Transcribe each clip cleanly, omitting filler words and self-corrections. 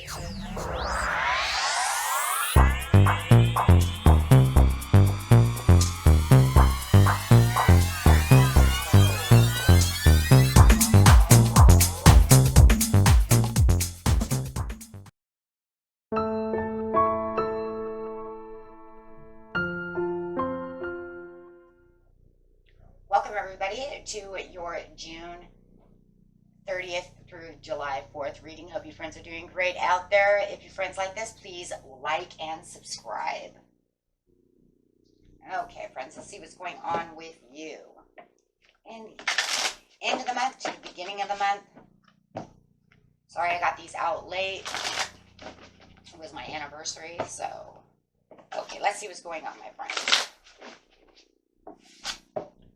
Welcome everybody to your June 30th through July 4th reading. Hope you friends are doing great out there. If you friends like this, please like and subscribe. Okay, friends, let's see what's going on with you. In the end of the month to the beginning of the month. Sorry I got these out late. It was my anniversary, so okay, let's see what's going on, my friends.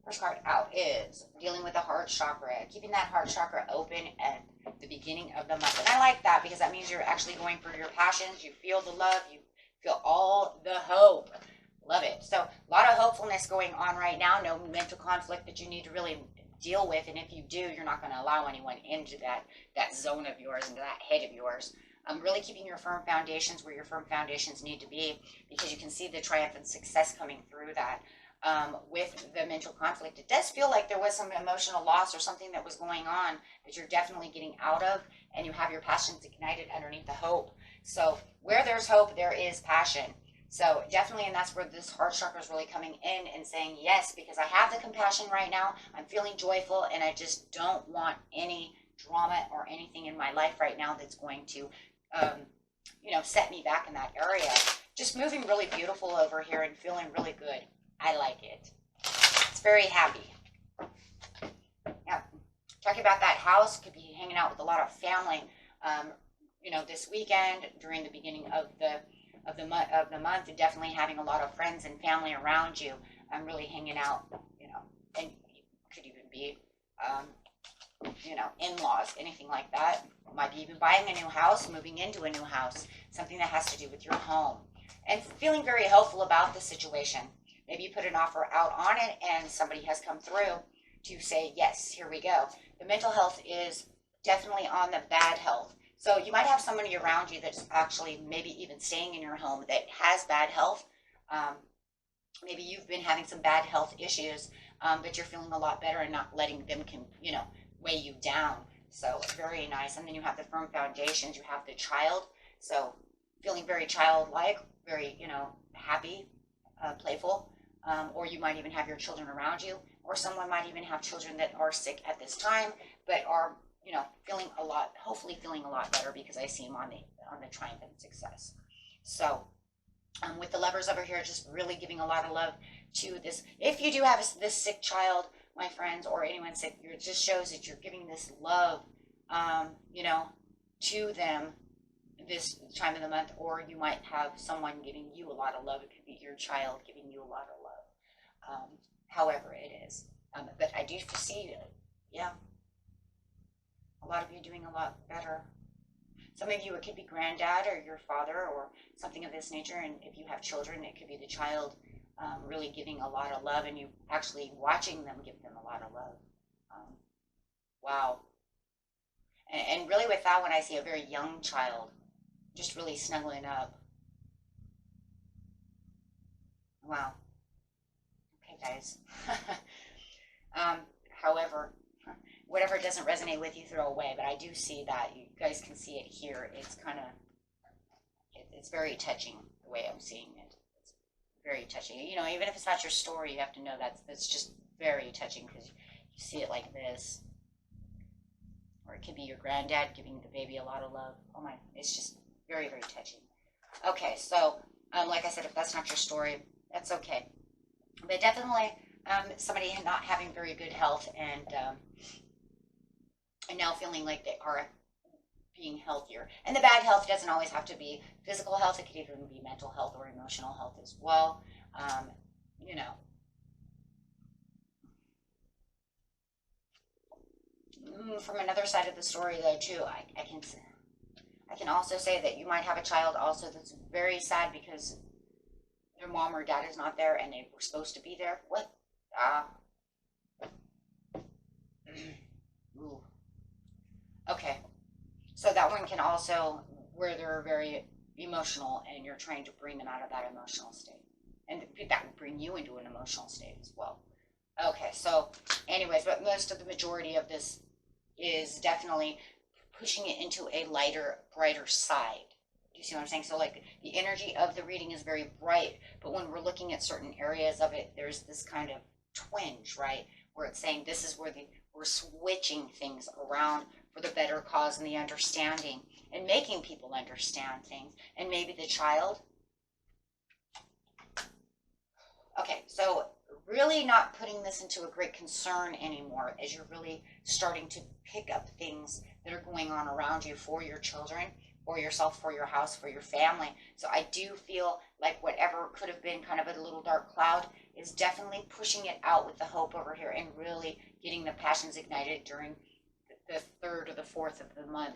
First card out is dealing with the heart chakra, keeping that heart chakra open at the beginning of the month. And I like that because that means you're actually going for your passions. You feel the love. You feel all the hope. Love it. So a lot of hopefulness going on right now. No mental conflict that you need to really deal with. And if you do, you're not going to allow anyone into that zone of yours, into that head of yours. Really keeping your firm foundations where your firm foundations need to be, because you can see the triumphant success coming through that. With the mental conflict, it does feel like there was some emotional loss or something that was going on that you're definitely getting out of, and you have your passions ignited underneath the hope. So where there's hope, there is passion. So definitely, and that's where this heart chakra is really coming in and saying, yes, because I have the compassion right now, I'm feeling joyful, and I just don't want any drama or anything in my life right now that's going to, set me back in that area. Just moving really beautiful over here and feeling really good. I like it. It's very happy. Yeah. Talking about that house, could be hanging out with a lot of family. This weekend during the beginning of the month, and definitely having a lot of friends and family around you. I'm really hanging out. And could even be, in-laws, anything like that. Might be even buying a new house, moving into a new house, something that has to do with your home, and feeling very hopeful about the situation. Maybe you put an offer out on it and somebody has come through to say, yes, here we go. The mental health is definitely on the bad health. So you might have somebody around you that's actually maybe even staying in your home that has bad health. Maybe you've been having some bad health issues, but you're feeling a lot better and not letting them weigh you down. So very nice. And then you have the firm foundations. You have the child. So feeling very childlike, very, happy, playful. Or you might even have your children around you, or someone might even have children that are sick at this time, but are, hopefully feeling a lot better, because I see them on the triumphant success. So, with the lovers over here, just really giving a lot of love to this. If you do have this sick child, my friends, or anyone sick, it just shows that you're giving this love, to them this time of the month, or you might have someone giving you a lot of love. It could be your child giving you a lot of love, however it is. But I do see, a lot of you doing a lot better. Some of you, it could be granddad or your father or something of this nature, and if you have children, it could be the child really giving a lot of love, and you actually watching them give them a lot of love. Wow. And really with that one, I see a very young child just really snuggling up. Wow. Okay, guys. However, whatever doesn't resonate with you, throw away. But I do see that. You guys can see it here. It's kind of, it's very touching the way I'm seeing it. It's very touching. Even if it's not your story, you have to know that's just very touching, because you see it like this. Or it could be your granddad giving the baby a lot of love. Oh my, it's just very, very touching. Okay, so like I said, if that's not your story, that's okay. But definitely somebody not having very good health, and now feeling like they are being healthier. And the bad health doesn't always have to be physical health. It could even be mental health or emotional health as well. From another side of the story, though, too, I can also say that you might have a child also that's very sad because their mom or dad is not there and they were supposed to be there. What? Ooh. Okay. So that one can also where they're very emotional and you're trying to bring them out of that emotional state. And that would bring you into an emotional state as well. Okay, so anyways, but most of the majority of this is definitely pushing it into a lighter, brighter side. Do you see what I'm saying? So like the energy of the reading is very bright, but when we're looking at certain areas of it, there's this kind of twinge, right? Where it's saying this is where we're switching things around for the better cause and the understanding and making people understand things. And maybe the child. Okay, so really not putting this into a great concern anymore as you're really starting to pick up things that are going on around you for your children, for yourself, for your house, for your family. So I do feel like whatever could have been kind of a little dark cloud is definitely pushing it out with the hope over here and really getting the passions ignited during the 3rd or the 4th of the month.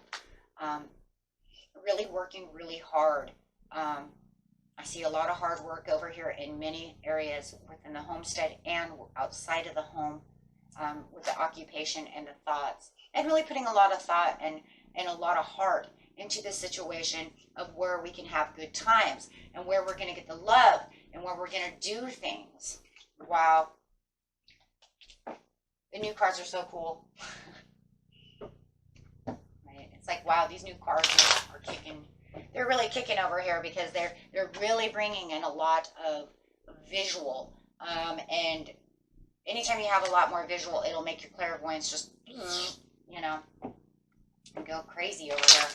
Really working really hard. I see a lot of hard work over here in many areas within the homestead and outside of the home, with the occupation and the thoughts, and really putting a lot of thought and a lot of heart into the situation of where we can have good times and where we're going to get the love and where we're going to do things. Wow. The new cards are so cool. Right? It's like, wow, these new cards are kicking. They're really kicking over here because they're really bringing in a lot of visual. And anytime you have a lot more visual, it'll make your clairvoyance just, you know, go crazy over there.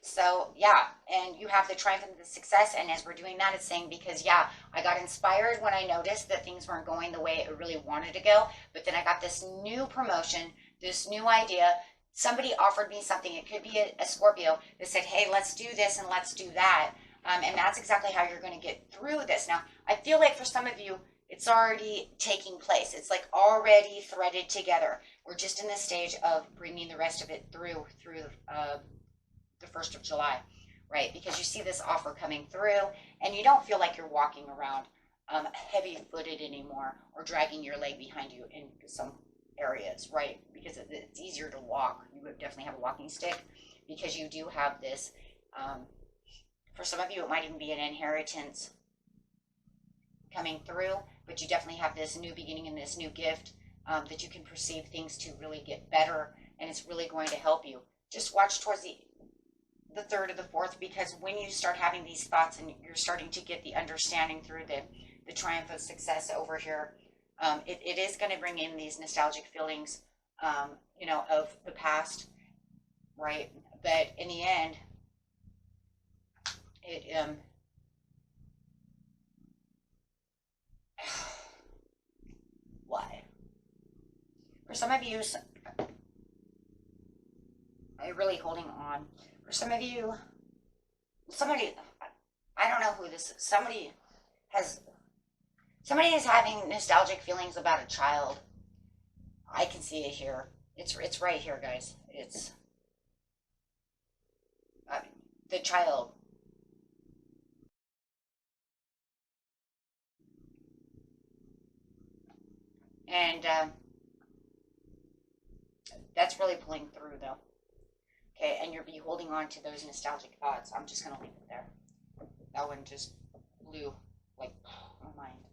So, yeah, and you have the triumph and the success, and as we're doing that, it's saying because, yeah, I got inspired when I noticed that things weren't going the way it really wanted to go, but then I got this new promotion, this new idea. Somebody offered me something. It could be a Scorpio that said, hey, let's do this and let's do that, and that's exactly how you're going to get through this. Now, I feel like for some of you, it's already taking place. It's like already threaded together. We're just in the stage of bringing the rest of it through the 1st of July, right? Because you see this offer coming through and you don't feel like you're walking around heavy-footed anymore or dragging your leg behind you in some areas, right? Because it's easier to walk. You would definitely have a walking stick because you do have this. For some of you, it might even be an inheritance coming through, but you definitely have this new beginning and this new gift that you can perceive things to really get better, and it's really going to help you. Just watch towards the 3rd or the 4th, because when you start having these thoughts and you're starting to get the understanding through the triumph of success over here, it is going to bring in these nostalgic feelings, you know, of the past, right? But in the end, why? For some of you, I'm really holding on. For some of you, somebody, I don't know who this is, somebody is having nostalgic feelings about a child. I can see it here. It's right here, guys. It's the child. And that's really pulling through, though. Okay, and you'll be holding on to those nostalgic thoughts. I'm just going to leave it there. That one just blew, like, my mind.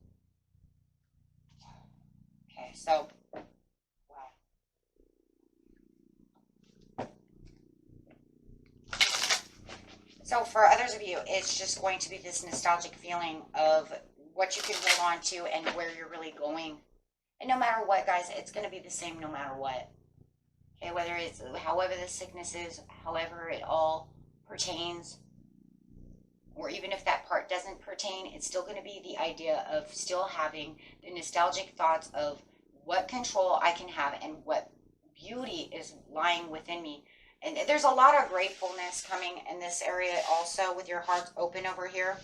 Okay, so, wow. So for others of you, it's just going to be this nostalgic feeling of what you can hold on to and where you're really going. And no matter what, guys, it's going to be the same no matter what. Okay, whether it's however the sickness is, however it all pertains, or even if that part doesn't pertain, it's still going to be the idea of still having the nostalgic thoughts of what control I can have and what beauty is lying within me. And there's a lot of gratefulness coming in this area also, with your heart open over here,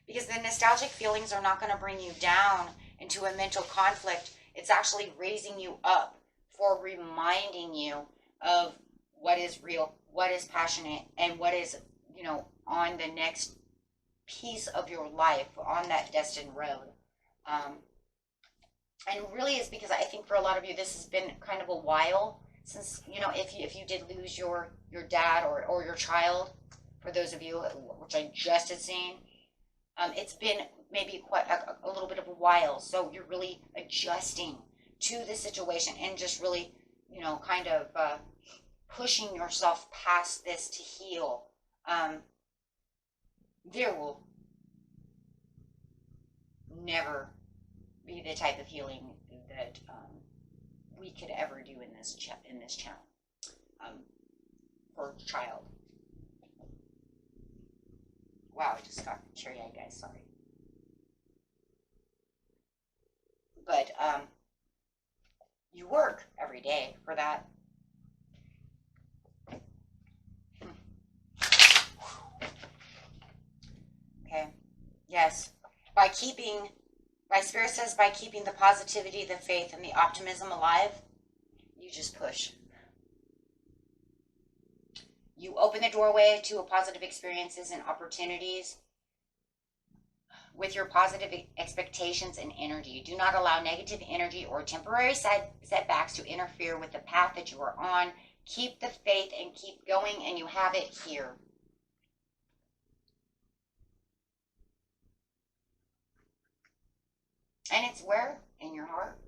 because the nostalgic feelings are not going to bring you down into a mental conflict. It's actually raising you up for reminding you of what is real, what is passionate, and what is, you know, on the next piece of your life, on that destined road. And really is because I think for a lot of you, this has been kind of a while since, you know, if you did lose your dad or your child, for those of you, which I just had seen. It's been maybe quite a little bit of a while, so you're really adjusting to the situation and just really, you know, kind of pushing yourself past this to heal. There will never be the type of healing that we could ever do in this channel for a child. Wow, I just got teary-eyed, guys. Sorry. But you work every day for that. Okay. Yes. My Spirit says, by keeping the positivity, the faith, and the optimism alive, you just push. You open the doorway to positive experiences and opportunities with your positive expectations and energy. Do not allow negative energy or temporary setbacks to interfere with the path that you are on. Keep the faith and keep going, and you have it here. And it's where? In your heart.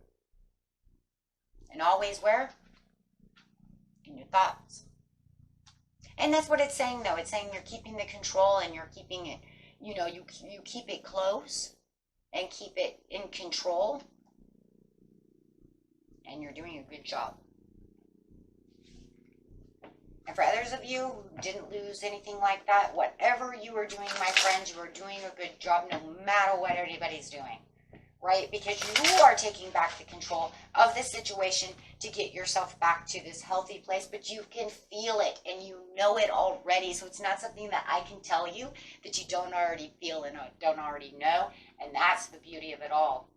And always where? In your thoughts. And that's what it's saying, though. It's saying you're keeping the control and you're keeping it, you know, you keep it close and keep it in control. And you're doing a good job. And for others of you who didn't lose anything like that, whatever you are doing, my friends, you are doing a good job no matter what anybody's doing. Right? Because you are taking back the control of this situation to get yourself back to this healthy place, but you can feel it and you know it already. So it's not something that I can tell you that you don't already feel and don't already know. And that's the beauty of it all.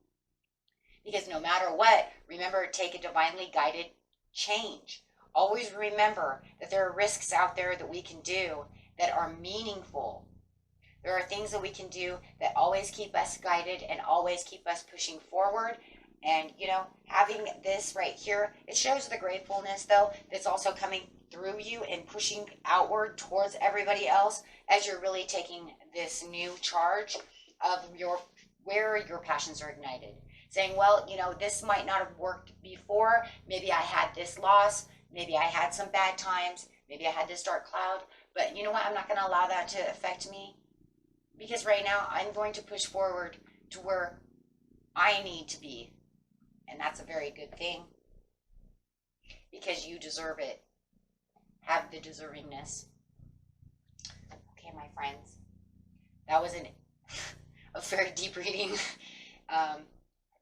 Because no matter what, remember, take a divinely guided change. Always remember that there are risks out there that we can do that are meaningful. There are things that we can do that always keep us guided and always keep us pushing forward. And, you know, having this right here, it shows the gratefulness, though, that's also coming through you and pushing outward towards everybody else as you're really taking this new charge of where your passions are ignited. Saying, well, you know, this might not have worked before. Maybe I had this loss. Maybe I had some bad times. Maybe I had this dark cloud. But you know what? I'm not going to allow that to affect me. Because right now, I'm going to push forward to where I need to be. And that's a very good thing. Because you deserve it. Have the deservingness. Okay, my friends. That was a very deep reading.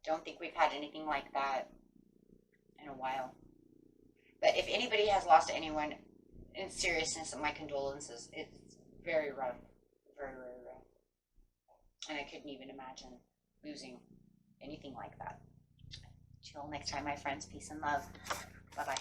Don't think we've had anything like that in a while. But if anybody has lost anyone, in seriousness, my condolences. It's very rough. Very, very rough. And I couldn't even imagine losing anything like that. Till next time, my friends, peace and love. Bye-bye.